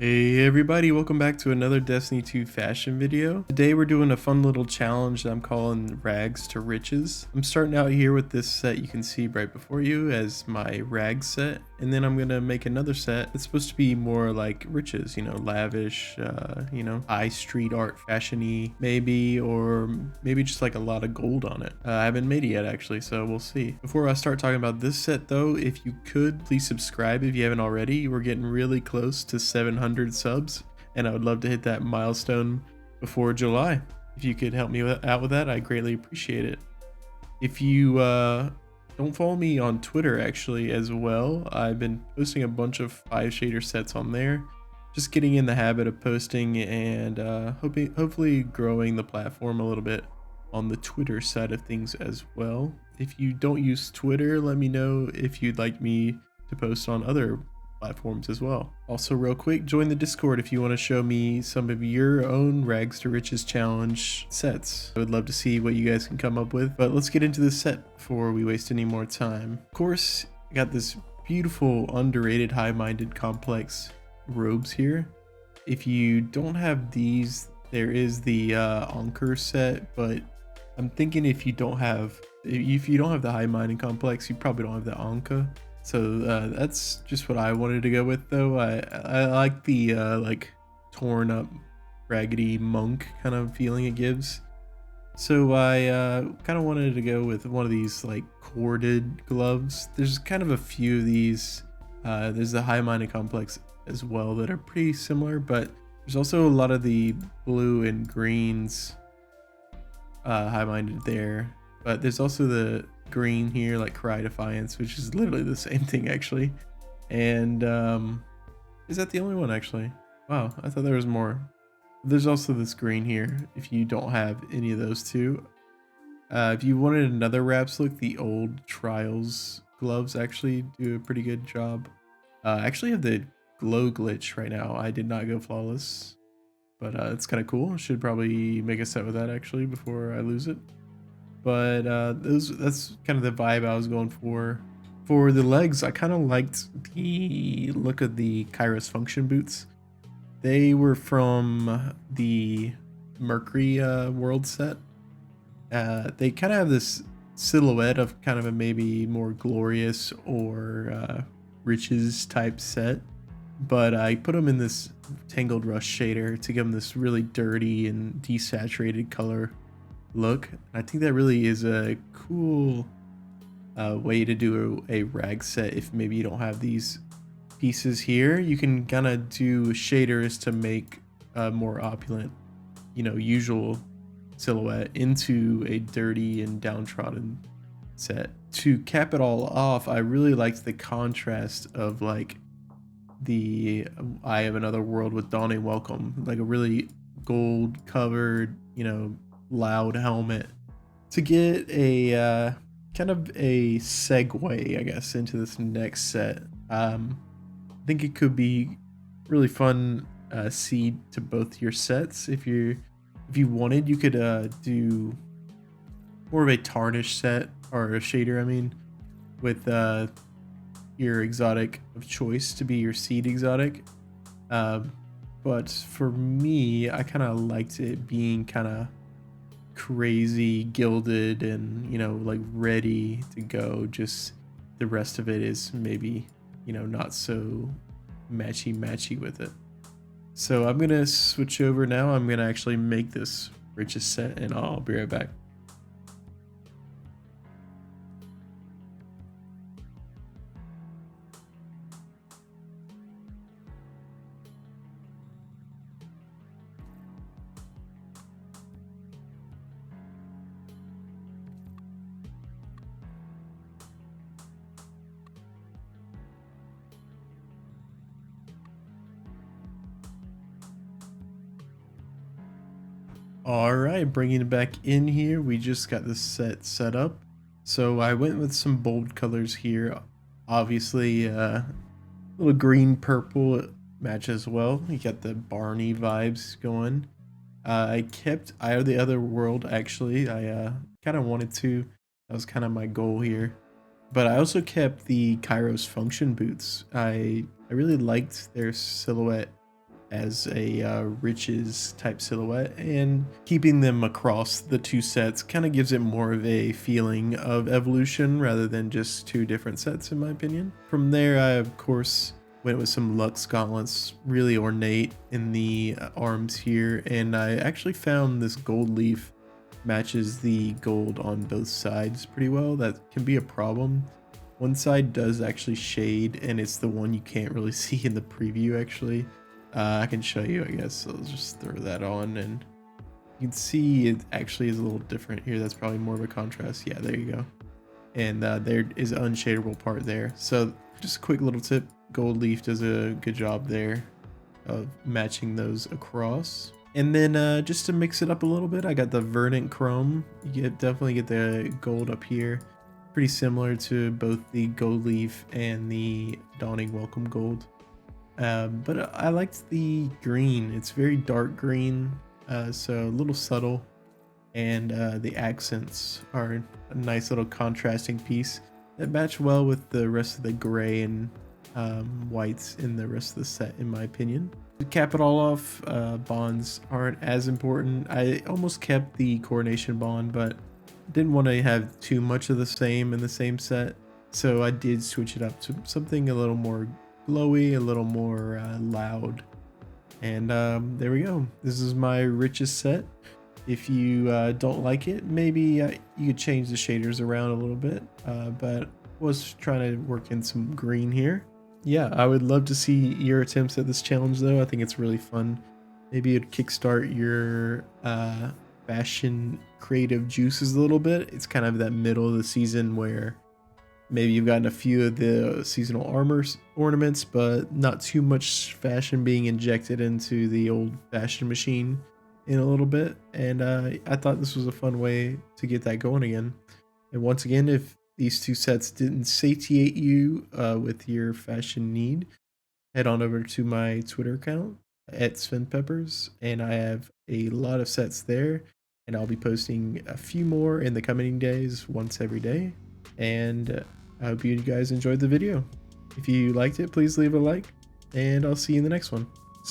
Hey everybody, welcome back to another Destiny 2 fashion video. Today we're doing a fun little challenge that I'm calling Rags to Riches. I'm starting out here with this set you can see right before you as my rags set, and then I'm gonna make another set that's supposed to be more like riches, lavish, high street art fashion-y maybe, or maybe just like a lot of gold on it. I haven't made it yet actually, so we'll see. Before I start talking about this set though, if you could please subscribe if you haven't already. We're getting really close to 700 subs, and I would love to hit that milestone before July. If you could help me out with that, I greatly appreciate it. If you don't follow me on Twitter actually as well, I've been posting a bunch of 5 shader sets on there. Just getting in the habit of posting and hopefully growing the platform a little bit on the Twitter side of things as well. If you don't use Twitter, let me know if you'd like me to post on other platforms as well. Also, real quick, join the Discord if you want to show me some of your own Rags to Riches challenge sets. I would love to see what you guys can come up with, but let's get into the set before we waste any more time. Of course, I got this beautiful, underrated, high-minded complex robes here. If you don't have these, there is the Anchor set, but I'm thinking if you don't have the high-minded complex, you probably don't have the Anka. So that's just what I wanted to go with though. I like the like torn up raggedy monk kind of feeling it gives. So I kind of wanted to go with one of these like corded gloves. There's kind of a few of these. There's the high-minded complex as well that are pretty similar, but there's also a lot of the blue and greens high-minded there. But there's also the green here, like Cry Defiance, which is literally the same thing actually. And is that the only one actually? Wow, I thought there was more. There's also this green here if you don't have any of those two. If you wanted another wraps look, the old Trials gloves actually do a pretty good job. I actually have the glow glitch right now. I did not go flawless, but it's kind of cool. Should probably make a set with that actually before I lose it. But that's kind of the vibe I was going for. For the legs, I kind of liked the look of the Kairos function boots. They were from the Mercury world set. They kind of have this silhouette of kind of a maybe more glorious or riches type set. But I put them in this Tangled Rust shader to give them this really dirty and desaturated color look. I think that really is a cool way to do a rag set. If maybe you don't have these pieces here, you can kind of do shaders to make a more opulent, usual silhouette into a dirty and downtrodden set. To cap it all off, I really liked the contrast of like the Eye of Another World with Dawning Welcome, like a really gold covered, loud helmet to get a kind of a segue, I guess, into this next set. I think it could be really fun seed to both your sets. If you wanted, you could do more of a tarnish set or a shader, I mean, with your exotic of choice to be your seed exotic. But for me, I kind of liked it being kind of crazy gilded and like ready to go. Just the rest of it is maybe not so matchy with it. So I'm gonna switch over now. I'm gonna actually make this richest set and I'll be right back. All right, bringing it back in here, we just got the set up. So I went with some bold colors here. Obviously, little green purple matches well. You got the Barney vibes going. I kept Eye of the Other World actually. I kind of wanted to. That was kind of my goal here. But I also kept the Kairos function boots. I really liked their silhouette as a riches type silhouette, and keeping them across the two sets kind of gives it more of a feeling of evolution rather than just two different sets, in my opinion. From there, I of course went with some Lux gauntlets, really ornate in the arms here, and I actually found this gold leaf matches the gold on both sides pretty well. That can be a problem. One side does actually shade, and it's the one you can't really see in the preview actually. I can show you, I guess. I'll just throw that on, and you can see it actually is a little different here. That's probably more of a contrast. Yeah, there you go. And there is an unshadable part there. So just a quick little tip, gold leaf does a good job there of matching those across. And then just to mix it up a little bit, I got the Verdant Chrome. You definitely get the gold up here. Pretty similar to both the gold leaf and the Dawning Welcome gold. But I liked the green. It's very dark green, so a little subtle. And the accents are a nice little contrasting piece that match well with the rest of the gray and whites in the rest of the set, in my opinion. To cap it all off, bonds aren't as important. I almost kept the coordination bond, but didn't want to have too much of the same in the same set, so I did switch it up to something a little more glowy, a little more loud. And there we go. This is my richest set. If you don't like it, maybe you could change the shaders around a little bit, but was trying to work in some green here. Yeah, I would love to see your attempts at this challenge though. I think it's really fun. Maybe it'd kickstart your fashion creative juices a little bit. It's kind of that middle of the season where maybe you've gotten a few of the seasonal armor ornaments, but not too much fashion being injected into the old fashion machine in a little bit. And I thought this was a fun way to get that going again. And once again, if these two sets didn't satiate you with your fashion need, head on over to my Twitter account at SvenPeppers, and I have a lot of sets there, and I'll be posting a few more in the coming days, once every day. And I hope you guys enjoyed the video. If you liked it, please leave a like, and I'll see you in the next one.